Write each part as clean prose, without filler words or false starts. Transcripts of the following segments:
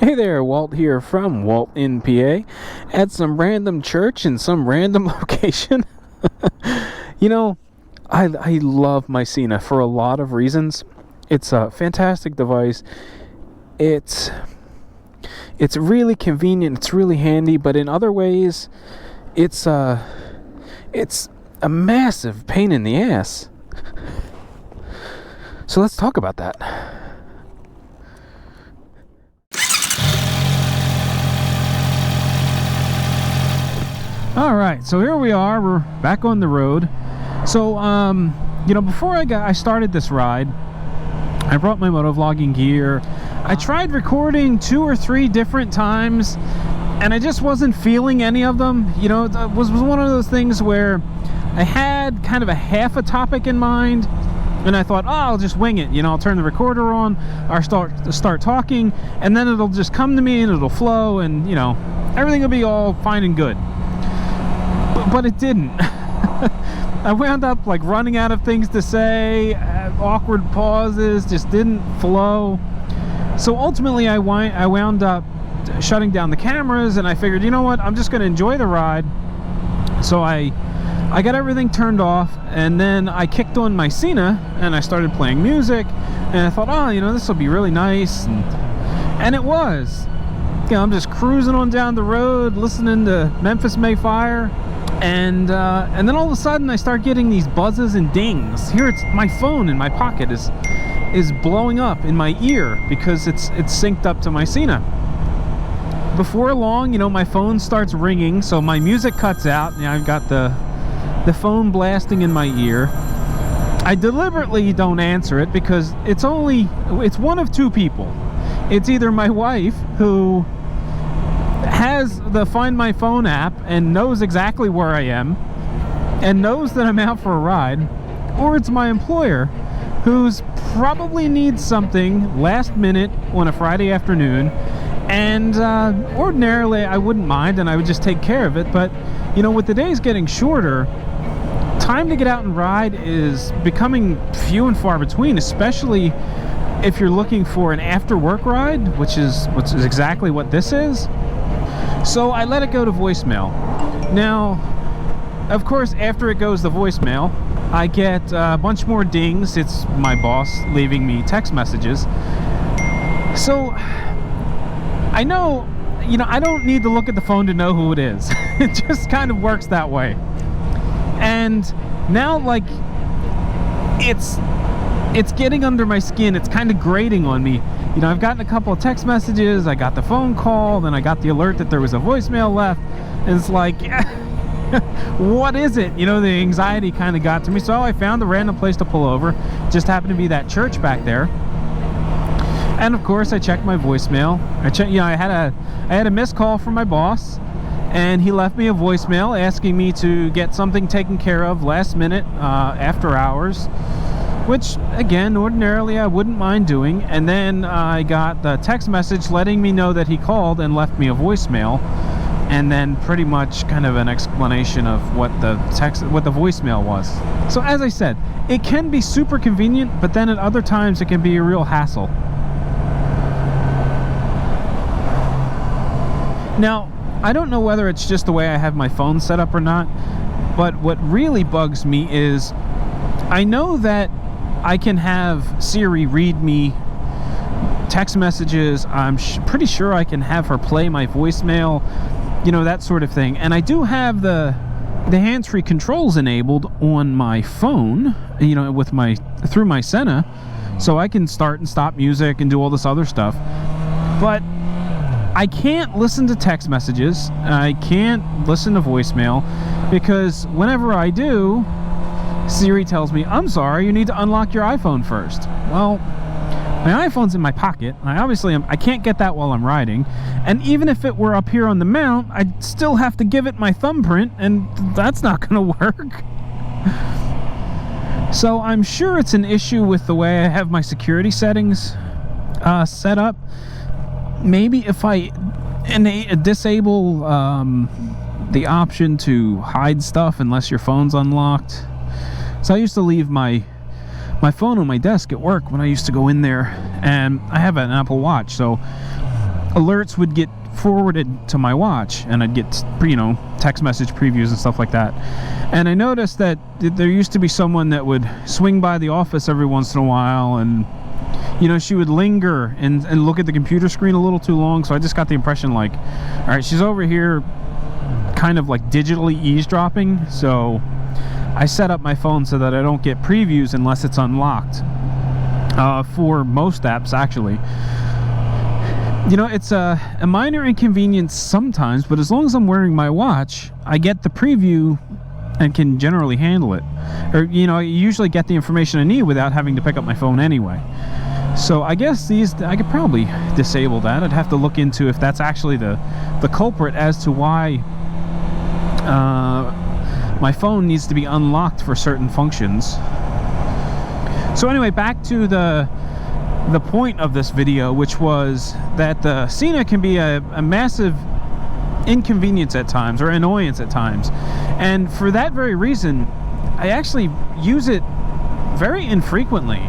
Hey there, Walt here from WaltInPA at some random church in some random location. You know, I love my Sena for a lot of reasons. It's a fantastic device. It's really convenient, it's really handy, but in other ways, it's a massive pain in the ass. So let's talk about that. All right, so here we are. We're back on the road. So, before I started this ride, I brought my motovlogging gear. I tried recording 2 or 3 different times, and I just wasn't feeling any of them. You know, it was one of those things where I had kind of a half a topic in mind, and I thought, oh, I'll just wing it. You know, I'll turn the recorder on, or start talking, and then it'll just come to me and it'll flow, and you know, everything will be all fine and good. But it didn't. I wound up like running out of things to say, awkward pauses, just didn't flow. So ultimately I wound up shutting down the cameras, and I figured, you know what, I'm just going to enjoy the ride. So I got everything turned off, and then I kicked on my Sena and I started playing music, and I thought, oh, you know, this will be really nice, and it was. You know, I'm just cruising on down the road listening to Memphis Mayfire. And then all of a sudden I start getting these buzzes and dings. Here it's my phone in my pocket is blowing up in my ear because it's synced up to my Sena. Before long, you know, my phone starts ringing, so my music cuts out. You know, I've got the phone blasting in my ear. I deliberately don't answer it because it's one of 2 people. It's either my wife, who has the Find My Phone app and knows exactly where I am and knows that I'm out for a ride, or it's my employer, who's probably needs something last minute on a Friday afternoon, and ordinarily I wouldn't mind and I would just take care of it. But you know, with the days getting shorter, time to get out and ride is becoming few and far between, especially if you're looking for an after work ride, which is exactly what this is. So I let it go to voicemail. Now, of course, after it goes to voicemail, I get a bunch more dings. It's my boss leaving me text messages. So I know, you know, I don't need to look at the phone to know who it is. It just kind of works that way. And now, like, it's getting under my skin. It's kind of grating on me. You know, I've gotten a couple of text messages, I got the phone call, then I got the alert that there was a voicemail left, and it's like, what is it? You know, the anxiety kind of got to me, so I found a random place to pull over. Just happened to be that church back there. And of course, I checked my voicemail. I had a missed call from my boss, and he left me a voicemail asking me to get something taken care of last minute, after hours, which, again, ordinarily I wouldn't mind doing. And then I got the text message letting me know that he called and left me a voicemail, and then pretty much kind of an explanation of what the voicemail was. So as I said, it can be super convenient, but then at other times it can be a real hassle. Now, I don't know whether it's just the way I have my phone set up or not, but what really bugs me is I know that I can have Siri read me text messages. I'm pretty sure I can have her play my voicemail, you know, that sort of thing. And I do have the hands-free controls enabled on my phone, you know, through my Sena, so I can start and stop music and do all this other stuff. But I can't listen to text messages. I can't listen to voicemail, because whenever I do, Siri tells me, I'm sorry, you need to unlock your iPhone first. Well, my iPhone's in my pocket. I can't get that while I'm riding. And even if it were up here on the mount, I'd still have to give it my thumbprint, and that's not going to work. So I'm sure it's an issue with the way I have my security settings set up. Maybe if I disable the option to hide stuff unless your phone's unlocked. So I used to leave my phone on my desk at work when I used to go in there, and I have an Apple Watch, so alerts would get forwarded to my watch, and I'd get, you know, text message previews and stuff like that. And I noticed that there used to be someone that would swing by the office every once in a while, and you know, she would linger and look at the computer screen a little too long. So I just got the impression like, all right, she's over here kind of like digitally eavesdropping. So I set up my phone so that I don't get previews unless it's unlocked, for most apps actually. You know, it's a minor inconvenience sometimes, but as long as I'm wearing my watch, I get the preview and can generally handle it. Or, you know, I usually get the information I need without having to pick up my phone anyway. So I guess I could probably disable that. I'd have to look into if that's actually the culprit as to why my phone needs to be unlocked for certain functions. So anyway, back to the point of this video, which was that the Sena can be a massive inconvenience at times, or annoyance at times. And for that very reason, I actually use it very infrequently.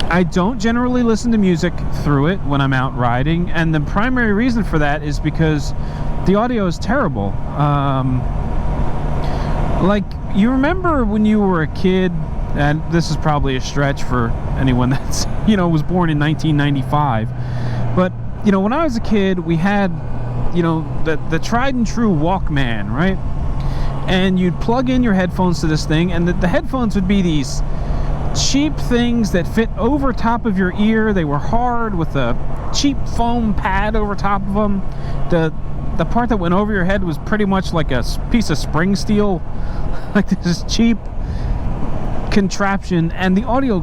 I don't generally listen to music through it when I'm out riding, and the primary reason for that is because the audio is terrible. Like, you remember when you were a kid, and this is probably a stretch for anyone that's, you know, was born in 1995, but, you know, when I was a kid, we had, you know, the tried and true Walkman, right? And you'd plug in your headphones to this thing, and the headphones would be these cheap things that fit over top of your ear. They were hard with a cheap foam pad over top of them. The part that went over your head was pretty much like a piece of spring steel, like this cheap contraption, and the audio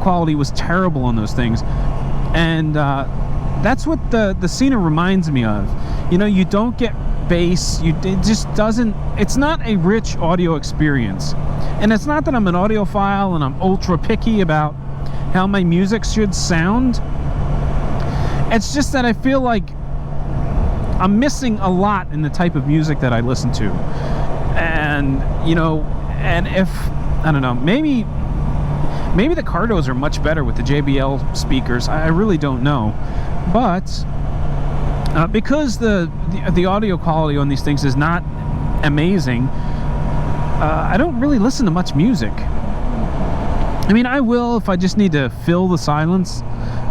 quality was terrible on those things. And that's what the Sena reminds me of. You know, you don't get bass, it just doesn't, it's not a rich audio experience. And it's not that I'm an audiophile and I'm ultra picky about how my music should sound. It's just that I feel like I'm missing a lot in the type of music that I listen to. And, you know, and if, I don't know, maybe the Cardos are much better with the JBL speakers. I really don't know. But because the audio quality on these things is not amazing, I don't really listen to much music. I mean, I will if I just need to fill the silence,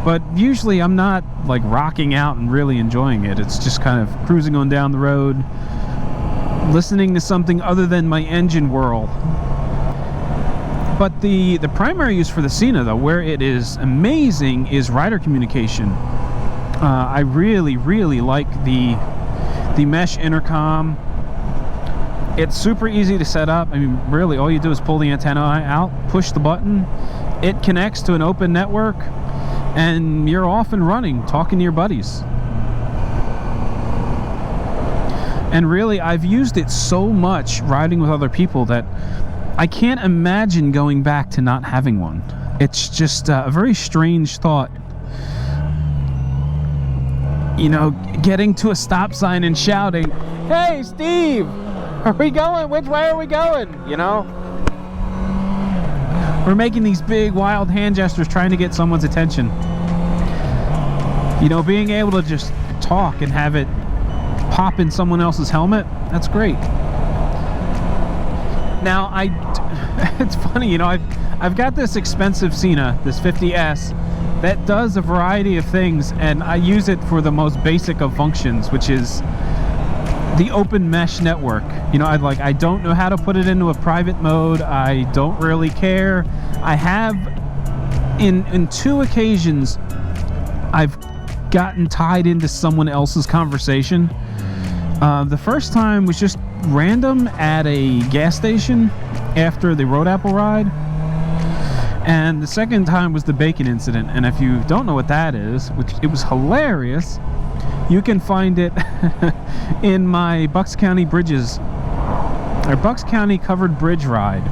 but usually I'm not like rocking out and really enjoying it. It's just kind of cruising on down the road, listening to something other than my engine whirl. But the primary use for the Sena, though, where it is amazing, is rider communication. I really, really like the mesh intercom. It's super easy to set up. I mean, really, all you do is pull the antenna out, push the button, it connects to an open network, and you're off and running, talking to your buddies. And really, I've used it so much riding with other people that I can't imagine going back to not having one. It's just a very strange thought. You know, getting to a stop sign and shouting, "Hey, Steve, are we going? Which way are we going?" You know? We're making these big, wild hand gestures trying to get someone's attention. You know, being able to just talk and have it pop in someone else's helmet, that's great. Now, it's funny, you know, I've got this expensive Sena, this 50S, that does a variety of things, and I use it for the most basic of functions, which is the open mesh network. You know, I don't know how to put it into a private mode. I don't really care. I have, in 2 occasions, I've gotten tied into someone else's conversation. The first time was just random at a gas station after the Road Apple ride. And the second time was the bacon incident. And if you don't know what that is, which it was hilarious, you can find it in my Bucks County Bridges, or Bucks County Covered Bridge Ride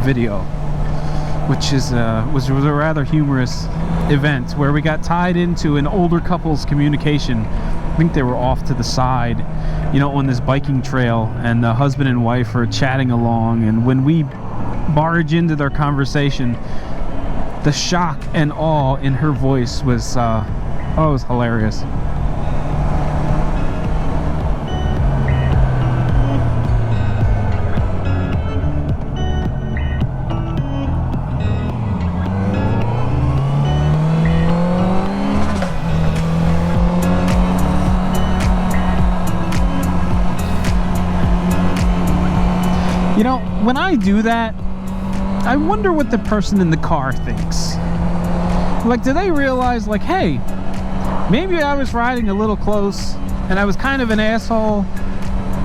video, which is was a rather humorous event where we got tied into an older couple's communication. I think they were off to the side, you know, on this biking trail, and the husband and wife are chatting along, and when we barge into their conversation, the shock and awe in her voice was Oh, it was hilarious. You know, when I do that, I wonder what the person in the car thinks. Like, do they realize, like, hey, maybe I was riding a little close and I was kind of an asshole,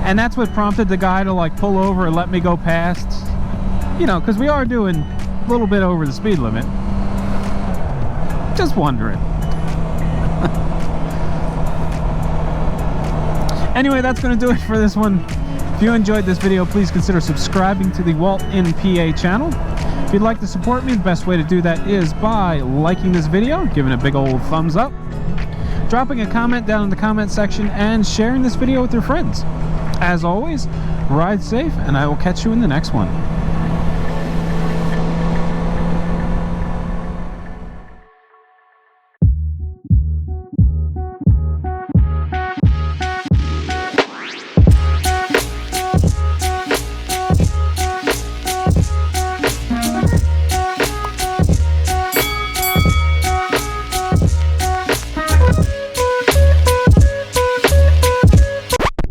and that's what prompted the guy to, like, pull over and let me go past? You know, because we are doing a little bit over the speed limit. Just wondering. Anyway, that's going to do it for this one. If you enjoyed this video, please consider subscribing to the WaltInPA channel. If you'd like to support me, the best way to do that is by liking this video, giving a big old thumbs up, dropping a comment down in the comment section, and sharing this video with your friends. As always, ride safe, and I will catch you in the next one.